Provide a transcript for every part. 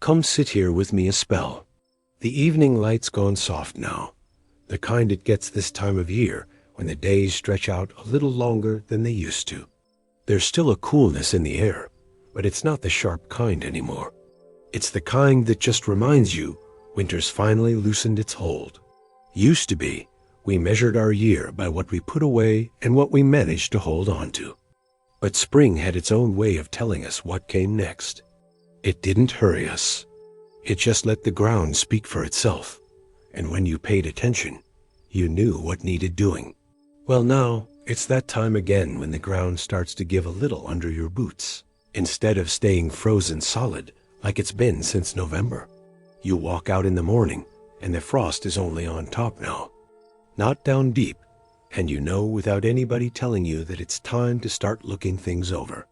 Come sit here with me a spell. The evening light's gone soft now, the kind it gets this time of year when the days stretch out a little longer than they used to. There's still a coolness in the air, but it's not the sharp kind anymore. It's the kind that just reminds you winter's finally loosened its hold. Used to be, we measured our year by what we put away and what we managed to hold on to. But spring had its own way of telling us what came next. It didn't hurry us. It just let the ground speak for itself, and when you paid attention, you knew what needed doing. Well, now, it's that time again when the ground starts to give a little under your boots. Instead of staying frozen solid like it's been since November, you walk out in the morning and the frost is only on top now, not down deep, and you know without anybody telling you that it's time to start looking things over.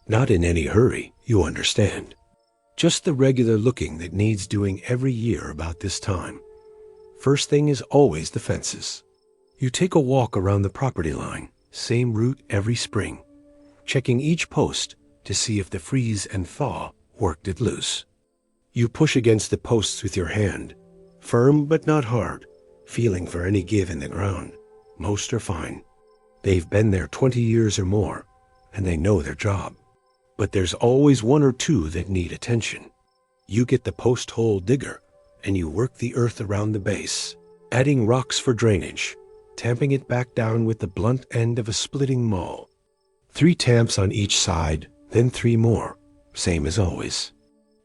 Not in any hurry, you understand. Just the regular looking that needs doing every year about this time. First thing is always the fences. You take a walk around the property line, same route every spring, checking each post to see if the freeze and thaw worked it loose. You push against the posts with your hand, firm but not hard, feeling for any give in the ground. Most are fine. They've been there 20 years or more, and they know their job. But there's always one or two that need attention. You get the post hole digger, and you work the earth around the base, adding rocks for drainage, tamping it back down with the blunt end of a splitting maul. 3 tamps on each side, then 3 more, same as always.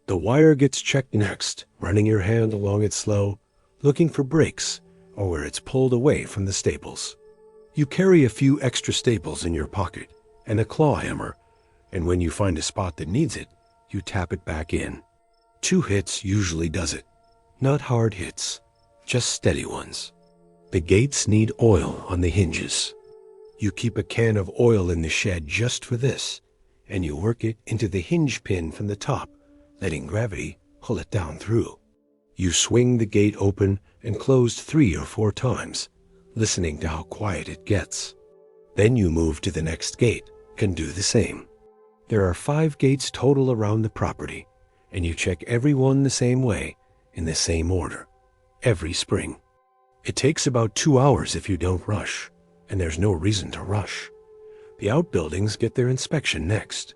The wire gets checked next, running your hand along it slow, looking for breaks or where it's pulled away from the staples. You carry a few extra staples in your pocket and a claw hammer, and when you find a spot that needs it, you tap it back in. 2 hits usually does it. Not hard hits, just steady ones. The gates need oil on the hinges. You keep a can of oil in the shed just for this, and you work it into the hinge pin from the top, letting gravity pull it down through. You swing the gate open and closed 3 or 4 times, listening to how quiet it gets. Then you move to the next gate and do the same. There are 5 gates total around the property, and you check every one the same way, in the same order, every spring. It takes about 2 hours if you don't rush, and there's no reason to rush. The outbuildings get their inspection next.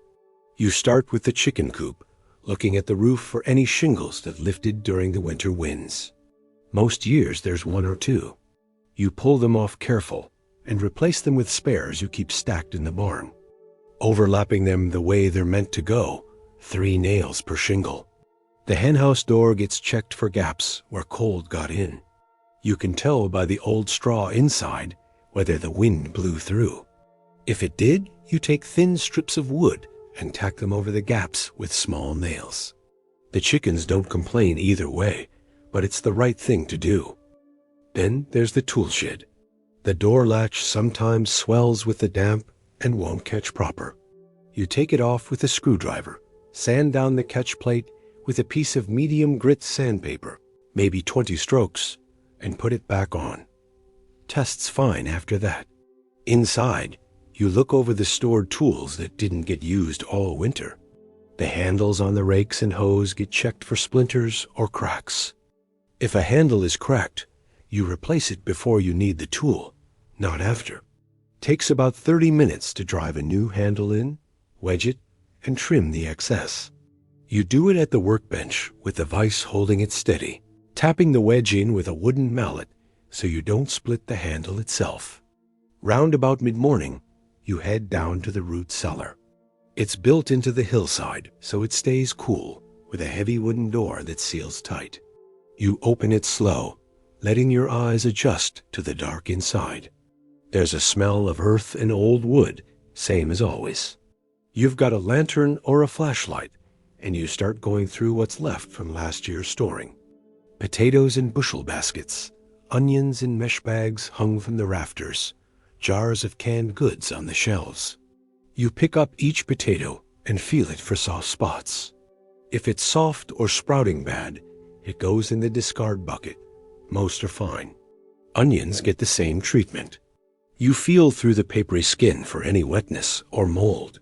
You start with the chicken coop, looking at the roof for any shingles that lifted during the winter winds. Most years there's 1 or 2. You pull them off careful and replace them with spares you keep stacked in the barn, overlapping them the way they're meant to go, 3 nails per shingle. The henhouse door gets checked for gaps where cold got in. You can tell by the old straw inside whether the wind blew through. If it did, you take thin strips of wood and tack them over the gaps with small nails. The chickens don't complain either way, but it's the right thing to do. Then there's the tool shed. The door latch sometimes swells with the damp and won't catch proper. You take it off with a screwdriver, sand down the catch plate with a piece of medium grit sandpaper, maybe 20 strokes, and put it back on. Tests fine after that. Inside, you look over the stored tools that didn't get used all winter. The handles on the rakes and hoes get checked for splinters or cracks. If a handle is cracked, you replace it before you need the tool, not after. Takes about 30 minutes to drive a new handle in, wedge it, and trim the excess. You do it at the workbench with the vise holding it steady, tapping the wedge in with a wooden mallet so you don't split the handle itself. Round about mid-morning, you head down to the root cellar. It's built into the hillside so it stays cool with a heavy wooden door that seals tight. You open it slow, letting your eyes adjust to the dark inside. There's a smell of earth and old wood, same as always. You've got a lantern or a flashlight, and you start going through what's left from last year's storing. Potatoes in bushel baskets, onions in mesh bags hung from the rafters, jars of canned goods on the shelves. You pick up each potato and feel it for soft spots. If it's soft or sprouting bad, it goes in the discard bucket. Most are fine. Onions get the same treatment. You feel through the papery skin for any wetness or mold.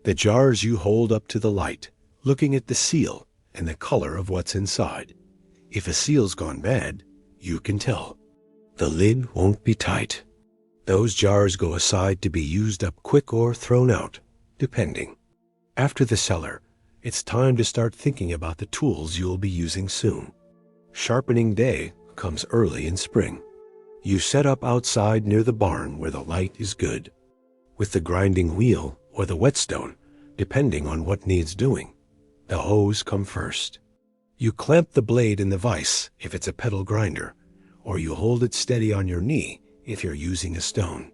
The jars you hold up to the light, looking at the seal and the color of what's inside. If a seal's gone bad, you can tell. The lid won't be tight. Those jars go aside to be used up quick or thrown out, depending. After the cellar, it's time to start thinking about the tools you'll be using soon. Sharpening day comes early in spring. You set up outside near the barn where the light is good, with the grinding wheel or the whetstone, depending on what needs doing. The hoes come first. You clamp the blade in the vise if it's a pedal grinder, or you hold it steady on your knee if you're using a stone.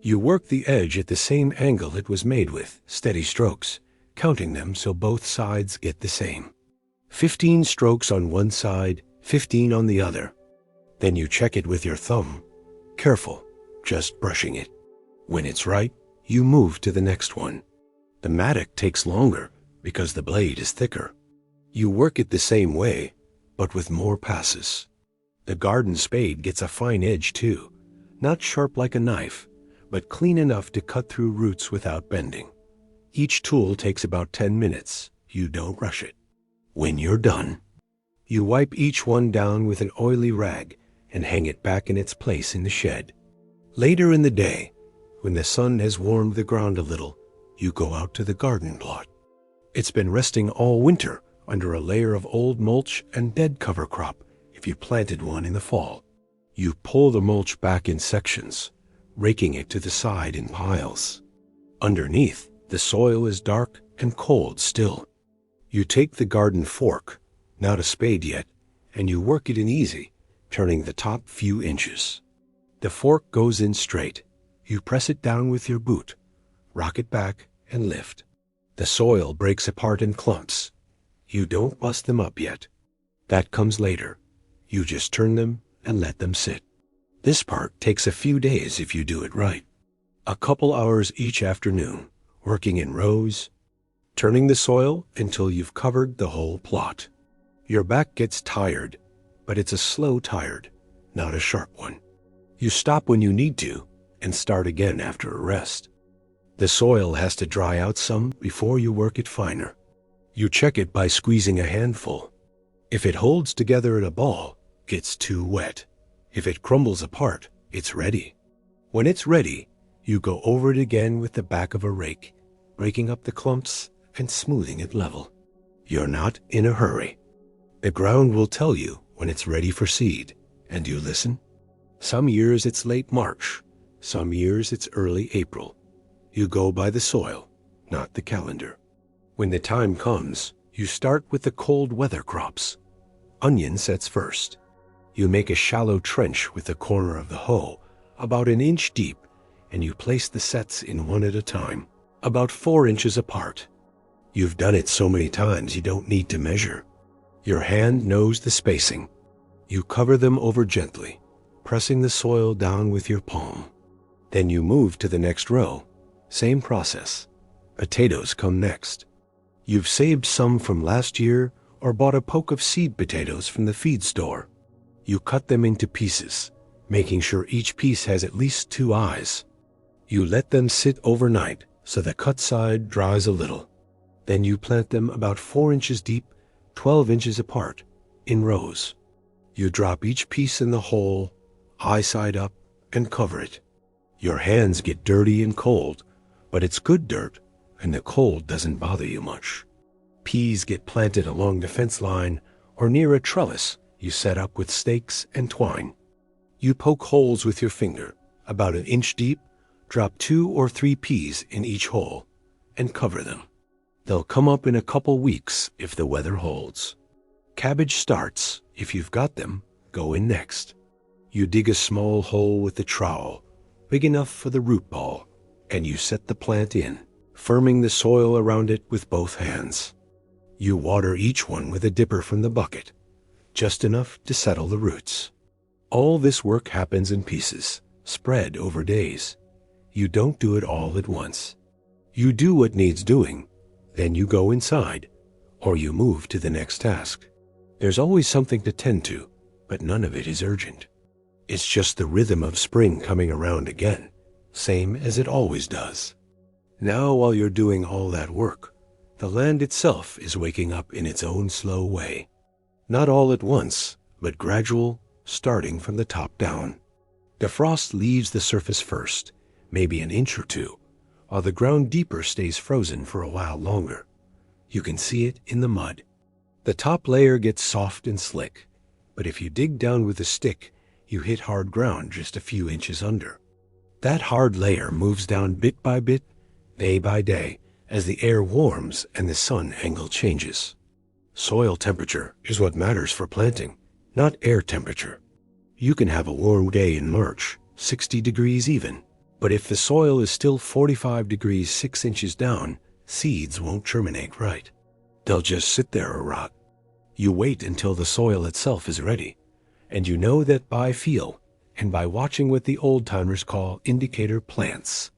You work the edge at the same angle it was made with, steady strokes, counting them so both sides get the same. 15 strokes on one side, 15 on the other. Then you check it with your thumb. Careful, just brushing it. When it's right, you move to the next one. The mattock takes longer because the blade is thicker. You work it the same way, but with more passes. The garden spade gets a fine edge too, not sharp like a knife, but clean enough to cut through roots without bending. Each tool takes about 10 minutes. You don't rush it. When you're done, you wipe each one down with an oily rag and hang it back in its place in the shed. Later in the day, when the sun has warmed the ground a little, you go out to the garden plot. It's been resting all winter under a layer of old mulch and dead cover crop if you planted one in the fall. You pull the mulch back in sections, raking it to the side in piles. Underneath, the soil is dark and cold still. You take the garden fork, not a spade yet, and you work it in easy, turning the top few inches. The fork goes in straight. You press it down with your boot, rock it back, and lift. The soil breaks apart in clumps. You don't bust them up yet. That comes later. You just turn them and let them sit. This part takes a few days if you do it right. A couple hours each afternoon, working in rows, turning the soil until you've covered the whole plot. Your back gets tired, but it's a slow tired, not a sharp one. You stop when you need to and start again after a rest. The soil has to dry out some before you work it finer. You check it by squeezing a handful. If it holds together in a ball, it's too wet. If it crumbles apart, it's ready. When it's ready, you go over it again with the back of a rake, breaking up the clumps and smoothing it level. You're not in a hurry. The ground will tell you when it's ready for seed, and you listen. Some years it's late March, some years it's early April. You go by the soil, not the calendar. When the time comes, you start with the cold weather crops. Onion sets first. You make a shallow trench with the corner of the hoe, about an inch deep, and you place the sets in one at a time, about 4 inches apart. You've done it so many times you don't need to measure. Your hand knows the spacing. You cover them over gently, pressing the soil down with your palm. Then you move to the next row. Same process. Potatoes come next. You've saved some from last year or bought a poke of seed potatoes from the feed store. You cut them into pieces, making sure each piece has at least 2 eyes. You let them sit overnight so the cut side dries a little. Then you plant them about 4 inches deep, 12 inches apart, in rows. You drop each piece in the hole, eye side up, and cover it. Your hands get dirty and cold, but it's good dirt, and the cold doesn't bother you much. Peas get planted along the fence line or near a trellis you set up with stakes and twine. You poke holes with your finger, about an inch deep, drop 2 or 3 peas in each hole, and cover them. They'll come up in a couple weeks if the weather holds. Cabbage starts. If you've got them, go in next. You dig a small hole with the trowel, big enough for the root ball, and you set the plant in, firming the soil around it with both hands. You water each one with a dipper from the bucket, just enough to settle the roots. All this work happens in pieces, spread over days. You don't do it all at once. You do what needs doing, then you go inside, or you move to the next task. There's always something to tend to, but none of it is urgent. It's just the rhythm of spring coming around again, same as it always does. Now, while you're doing all that work, The land itself is waking up in its own slow way. Not all at once, but gradual, starting from the top down. The frost leaves the surface first, maybe an inch or two, while the ground deeper stays frozen for a while longer. You can see it in the mud. The top layer gets soft and slick, but if you dig down with a stick, you hit hard ground just a few inches under. That hard layer moves down bit by bit, day by day, as the air warms and the sun angle changes. Soil temperature is what matters for planting, not air temperature. You can have a warm day in March, 60 degrees even, but if the soil is still 45 degrees 6 inches down, seeds won't germinate right. They'll just sit there or rot. You wait until the soil itself is ready, and you know that by feel and by watching what the old-timers call indicator plants.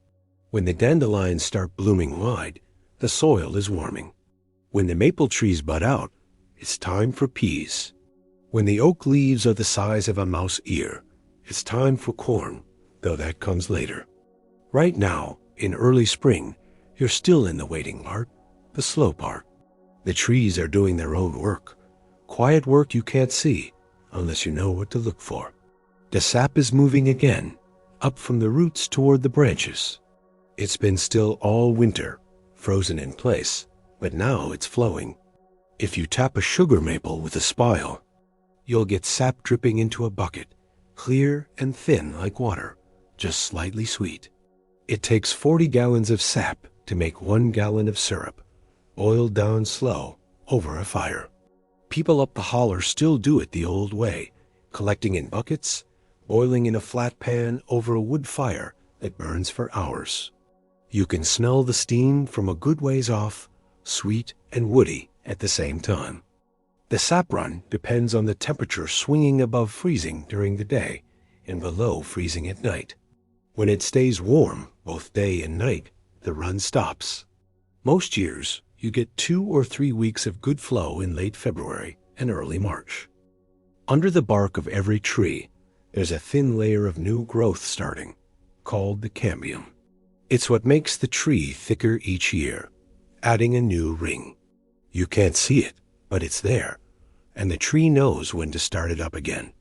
When the dandelions start blooming wide, the soil is warming. When the maple trees bud out, it's time for peas. When the oak leaves are the size of a mouse ear, it's time for corn, though that comes later. Right now, in early spring, you're still in the waiting part, the slow part. The trees are doing their own work, quiet work you can't see unless you know what to look for. The sap is moving again, up from the roots toward the branches. It's been still all winter, frozen in place, but now it's flowing. If you tap a sugar maple with a spile, you'll get sap dripping into a bucket, clear and thin like water, just slightly sweet. It takes 40 gallons of sap to make 1 gallon of syrup, boiled down slow over a fire. People up the holler still do it the old way, collecting in buckets, boiling in a flat pan over a wood fire that burns for hours. You can smell the steam from a good ways off, sweet and woody at the same time. The sap run depends on the temperature swinging above freezing during the day and below freezing at night. When it stays warm both day and night, the run stops. Most years, you get 2 or 3 weeks of good flow in late February and early March. Under the bark of every tree, there's a thin layer of new growth starting, called the cambium. It's what makes the tree thicker each year, adding a new ring. You can't see it, but it's there, and the tree knows when to start it up again.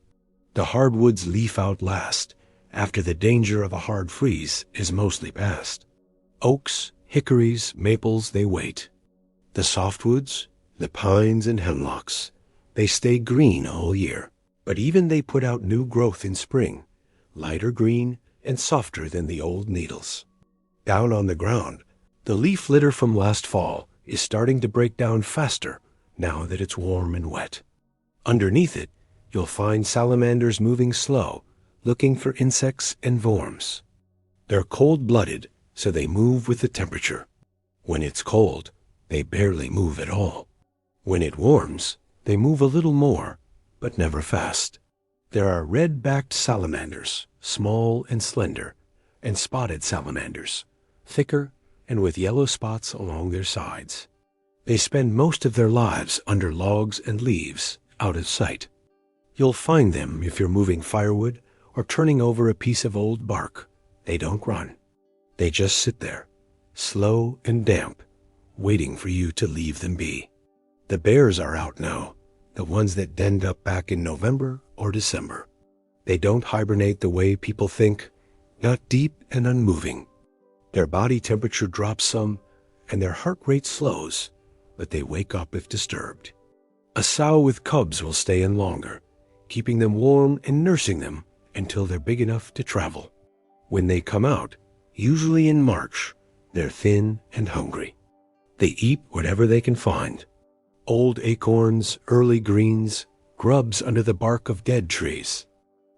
The hardwoods leaf out last, after the danger of a hard freeze is mostly past. Oaks, hickories, maples, they wait. The softwoods, the pines and hemlocks, they stay green all year, but even they put out new growth in spring, lighter green and softer than the old needles. Down on the ground, the leaf litter from last fall is starting to break down faster now that it's warm and wet. Underneath it, you'll find salamanders moving slow, looking for insects and worms. They're cold-blooded, so they move with the temperature. When it's cold, they barely move at all. When it warms, they move a little more, but never fast. There are red-backed salamanders, small and slender, and spotted salamanders, thicker and with yellow spots along their sides. They spend most of their lives under logs and leaves, out of sight. You'll find them if you're moving firewood or turning over a piece of old bark. They don't run. They just sit there, slow and damp, waiting for you to leave them be. The bears are out now, the ones that denned up back in November or December. They don't hibernate the way people think, not deep and unmoving. Their body temperature drops some, and their heart rate slows, but they wake up if disturbed. A sow with cubs will stay in longer, keeping them warm and nursing them until they're big enough to travel. When they come out, usually in March, they're thin and hungry. They eat whatever they can find. Old acorns, early greens, grubs under the bark of dead trees.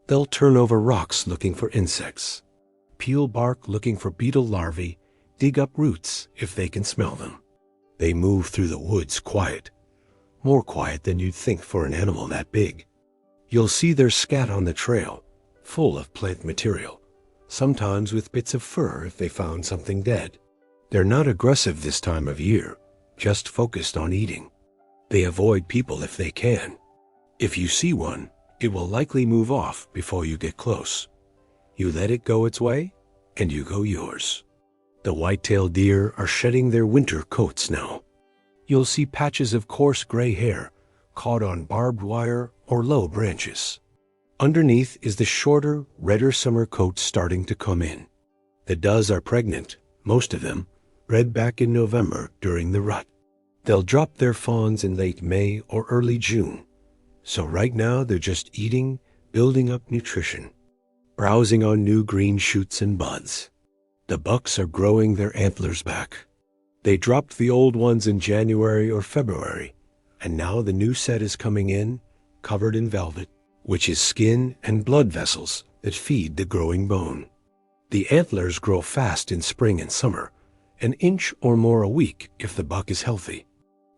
They'll turn over rocks looking for insects, peel bark looking for beetle larvae, dig up roots if they can smell them. They move through the woods quiet, more quiet than you'd think for an animal that big. You'll see their scat on the trail, full of plant material, sometimes with bits of fur if they found something dead. They're not aggressive this time of year, just focused on eating. They avoid people if they can. If you see one, it will likely move off before you get close. You let it go its way, and you go yours. The white-tailed deer are shedding their winter coats now. you'll see patches of coarse gray hair caught on barbed wire or low branches. Underneath is the shorter, redder summer coat starting to come in. The does are pregnant, most of them, bred back in November during the rut. They'll drop their fawns in late May or early June. So right now they're just eating, building up nutrition, browsing on new green shoots and buds. The bucks are growing their antlers back. They dropped the old ones in January or February, and now the new set is coming in, covered in velvet, which is skin and blood vessels that feed the growing bone. The antlers grow fast in spring and summer, an inch or more a week if the buck is healthy.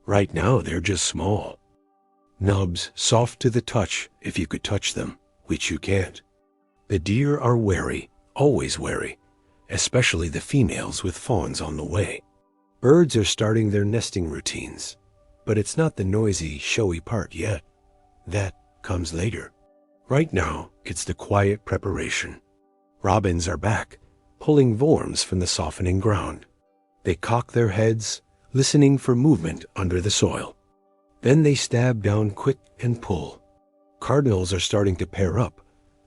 Right now they're just small. Nubs, soft to the touch if you could touch them, which you can't. The deer are wary, always wary, especially the females with fawns on the way. Birds are starting their nesting routines, but it's not the noisy, showy part yet. That comes later. Right now, it's the quiet preparation. Robins are back, pulling worms from the softening ground. They cock their heads, listening for movement under the soil. Then they stab down quick and pull. Cardinals are starting to pair up,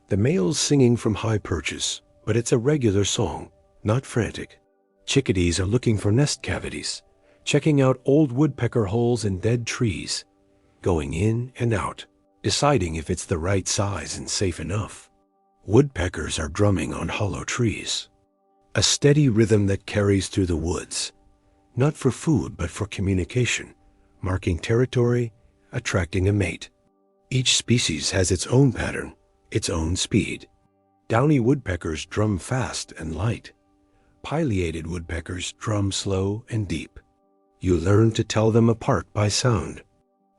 the males singing from high perches, but it's a regular song, not frantic. Chickadees are looking for nest cavities, checking out old woodpecker holes in dead trees, going in and out, deciding if it's the right size and safe enough. Woodpeckers are drumming on hollow trees, a steady rhythm that carries through the woods, not for food but for communication, marking territory, attracting a mate. Each species has its own pattern, its own speed. Downy woodpeckers drum fast and light. Pileated woodpeckers drum slow and deep. You learn to tell them apart by sound.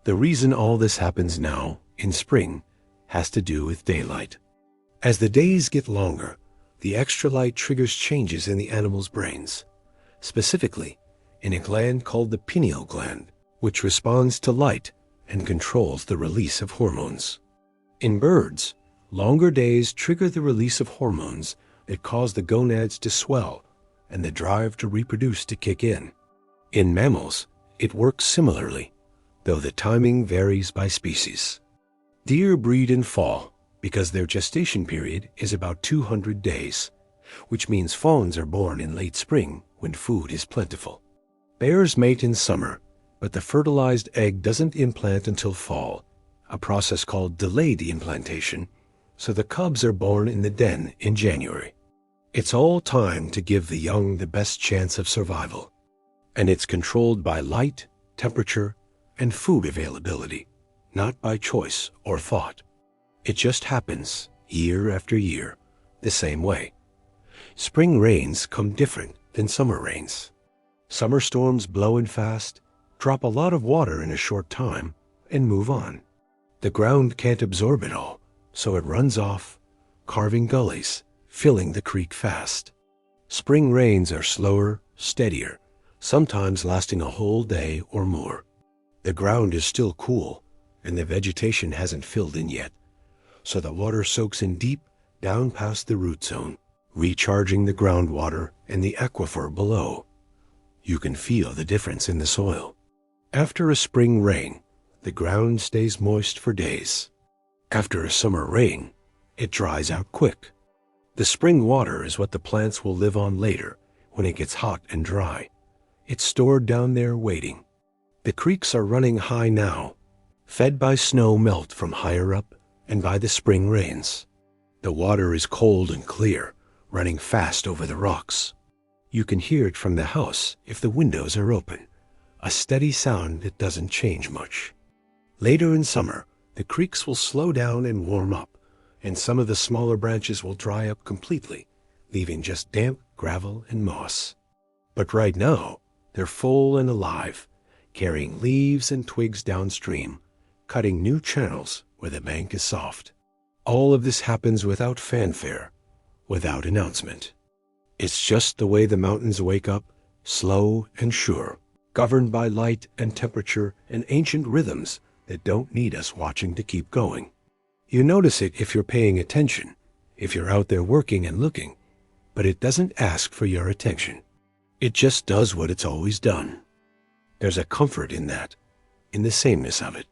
The reason all this happens now, in spring, has to do with daylight. As the days get longer, the extra light triggers changes in the animal's brains, specifically in a gland called the pineal gland, which responds to light and controls the release of hormones. In birds, longer days trigger the release of hormones that cause the gonads to swell and the drive to reproduce to kick in. In mammals, it works similarly, though the timing varies by species. Deer breed in fall because their gestation period is about 200 days, which means fawns are born in late spring when food is plentiful. Bears mate in summer, but the fertilized egg doesn't implant until fall, a process called delayed implantation, so the cubs are born in the den in January. It's all time to give the young the best chance of survival, and it's controlled by light, temperature, and food availability, not by choice or thought. It just happens, year after year, the same way. Spring rains come different than summer rains. Summer storms blow in fast, drop a lot of water in a short time, and move on. The ground can't absorb it all, so it runs off, carving gullies, filling the creek fast. Spring rains are slower, steadier, sometimes lasting a whole day or more. The ground is still cool, and the vegetation hasn't filled in yet, so the water soaks in deep down past the root zone, recharging the groundwater and the aquifer below. You can feel the difference in the soil. After a spring rain, the ground stays moist for days. After a summer rain, it dries out quick. The spring water is what the plants will live on later when it gets hot and dry. It's stored down there waiting. The creeks are running high now, fed by snow melt from higher up and by the spring rains. The water is cold and clear, running fast over the rocks. You can hear it from the house if the windows are open, a steady sound that doesn't change much. Later in summer, the creeks will slow down and warm up, and some of the smaller branches will dry up completely, leaving just damp gravel and moss. But right now, they're full and alive, carrying leaves and twigs downstream, cutting new channels where the bank is soft. All of this happens without fanfare, without announcement. It's just the way the mountains wake up, slow and sure, governed by light and temperature and ancient rhythms that don't need us watching to keep going. You notice it if you're paying attention, if you're out there working and looking, but it doesn't ask for your attention. It just does what it's always done. There's a comfort in that, in the sameness of it.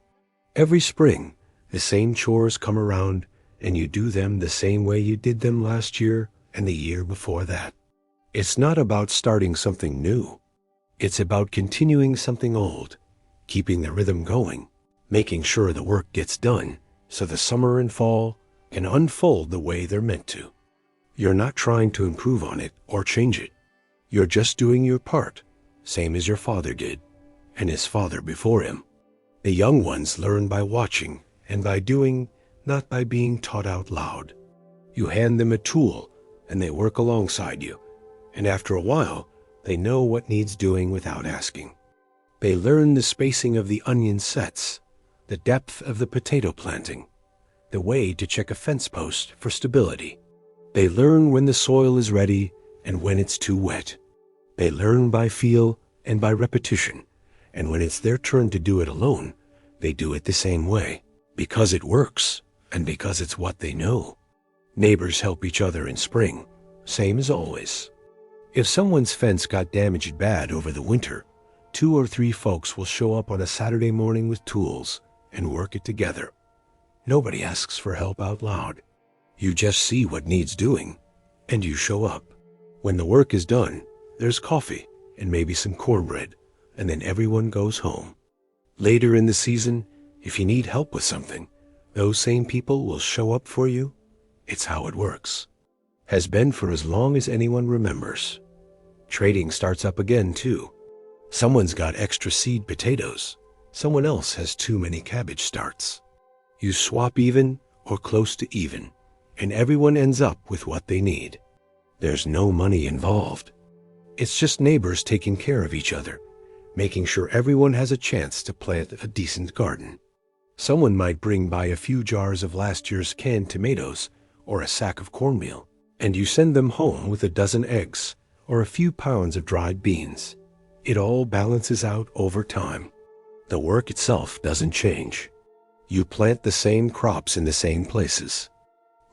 Every spring, the same chores come around, and you do them the same way you did them last year and the year before that. It's not about starting something new. It's about continuing something old, keeping the rhythm going, making sure the work gets done so the summer and fall can unfold the way they're meant to. You're not trying to improve on it or change it. You're just doing your part, same as your father did, and his father before him. The young ones learn by watching and by doing, not by being taught out loud. You hand them a tool and they work alongside you, and after a while, they know what needs doing without asking. They learn the spacing of the onion sets, the depth of the potato planting, the way to check a fence post for stability. They learn when the soil is ready and when it's too wet. They learn by feel and by repetition, and when it's their turn to do it alone, they do it the same way, because it works and because it's what they know. Neighbors help each other in spring, same as always. If someone's fence got damaged bad over the winter, 2 or 3 folks will show up on a Saturday morning with tools and work it together. Nobody asks for help out loud. You just see what needs doing, and you show up. When the work is done, there's coffee and maybe some cornbread, and then everyone goes home. Later in the season, if you need help with something, those same people will show up for you. It's how it works. Has been for as long as anyone remembers. Trading starts up again, too. Someone's got extra seed potatoes. Someone else has too many cabbage starts. You swap even or close to even, and everyone ends up with what they need. There's no money involved. It's just neighbors taking care of each other, making sure everyone has a chance to plant a decent garden. Someone might bring by a few jars of last year's canned tomatoes or a sack of cornmeal, and you send them home with a dozen eggs or a few pounds of dried beans. It all balances out over time. The work itself doesn't change. You plant the same crops in the same places.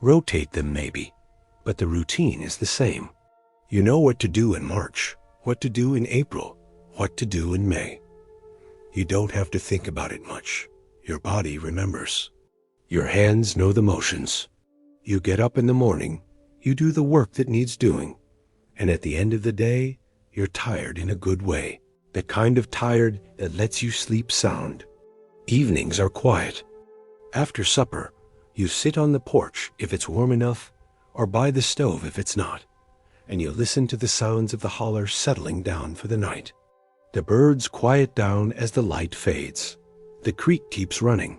Rotate them maybe, but the routine is the same. You know what to do in March, what to do in April, what to do in May. You don't have to think about it much. Your body remembers. Your hands know the motions. You get up in the morning, you do the work that needs doing, and at the end of the day, you're tired in a good way, the kind of tired that lets you sleep sound. Evenings are quiet. After supper, you sit on the porch if it's warm enough, or by the stove if it's not, and you listen to the sounds of the holler settling down for the night. The birds quiet down as the light fades. The creek keeps running.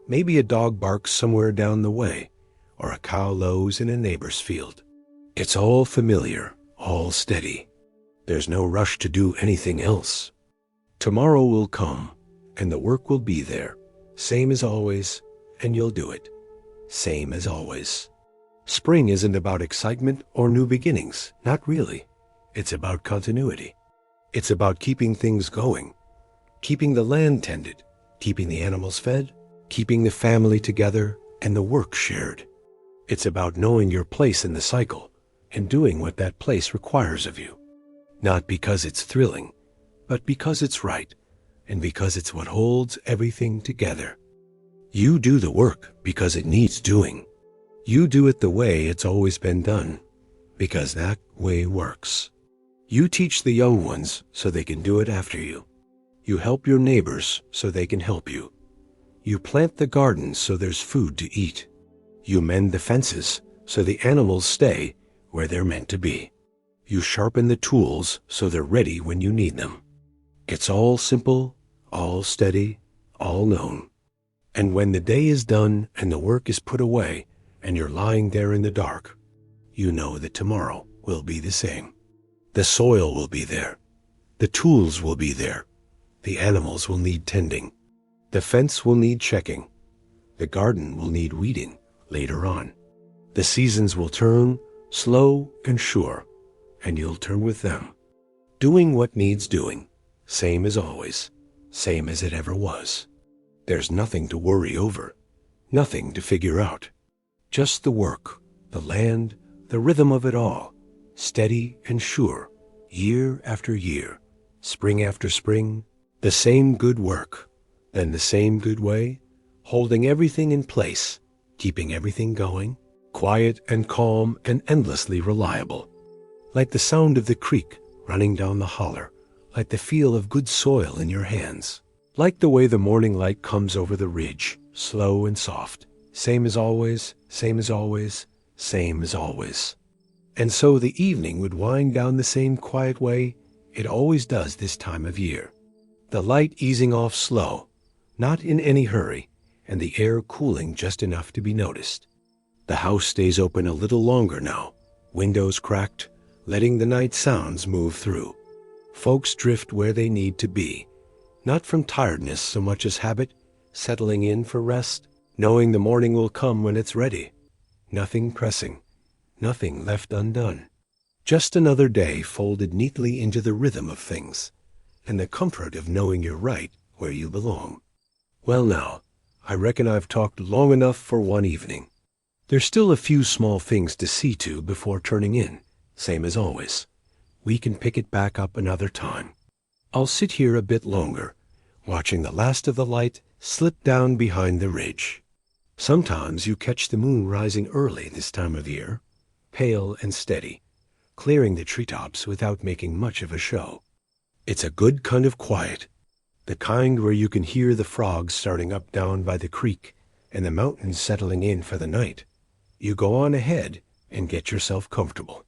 Maybe a dog barks somewhere down the way, or a cow lows in a neighbor's field. It's all familiar, all steady. There's no rush to do anything else. Tomorrow will come, and the work will be there, same as always, and you'll do it, same as always. Spring isn't about excitement or new beginnings, not really. It's about continuity. It's about keeping things going, keeping the land tended, keeping the animals fed, keeping the family together, and the work shared. It's about knowing your place in the cycle and doing what that place requires of you. Not because it's thrilling, but because it's right, and because it's what holds everything together. You do the work because it needs doing. You do it the way it's always been done, because that way works. You teach the young ones so they can do it after you. You help your neighbors so they can help you. You plant the gardens so there's food to eat. You mend the fences so the animals stay where they're meant to be. You sharpen the tools so they're ready when you need them. It's all simple, all steady, all known. And when the day is done and the work is put away and you're lying there in the dark, you know that tomorrow will be the same. The soil will be there. The tools will be there. The animals will need tending. The fence will need checking. The garden will need weeding later on. The seasons will turn slow and sure, and you'll turn with them. Doing what needs doing, same as always, same as it ever was. There's nothing to worry over, nothing to figure out. Just the work, the land, the rhythm of it all, steady and sure, year after year, spring after spring, The same good work, then the same good way, holding everything in place, keeping everything going, quiet and calm and endlessly reliable. Like the sound of the creek running down the holler, like the feel of good soil in your hands, like the way the morning light comes over the ridge, slow and soft, same as always, same as always, same as always. And so the evening would wind down the same quiet way it always does this time of year. The light easing off slow, not in any hurry, and the air cooling just enough to be noticed. The house stays open a little longer now, windows cracked, letting the night sounds move through. Folks drift where they need to be, not from tiredness so much as habit, settling in for rest, knowing the morning will come when it's ready. Nothing pressing, nothing left undone. Just another day folded neatly into the rhythm of things, and the comfort of knowing you're right where you belong. Well now, I reckon I've talked long enough for one evening. There's still a few small things to see to before turning in, same as always. We can pick it back up another time. I'll sit here a bit longer, watching the last of the light slip down behind the ridge. Sometimes you catch the moon rising early this time of year, pale and steady, clearing the treetops without making much of a show. It's a good kind of quiet, the kind where you can hear the frogs starting up down by the creek and the mountains settling in for the night. You go on ahead and get yourself comfortable.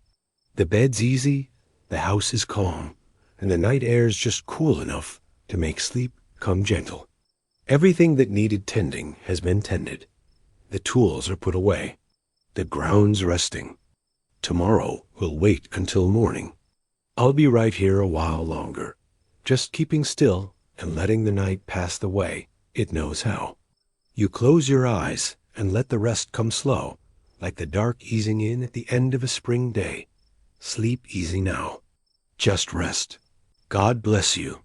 The bed's easy, the house is calm, and the night air's just cool enough to make sleep come gentle. Everything that needed tending has been tended. The tools are put away. The ground's resting. Tomorrow will wait until morning. I'll be right here a while longer, just keeping still and letting the night pass the way it knows how. You close your eyes and let the rest come slow, like the dark easing in at the end of a spring day. Sleep easy now. Just rest. God bless you.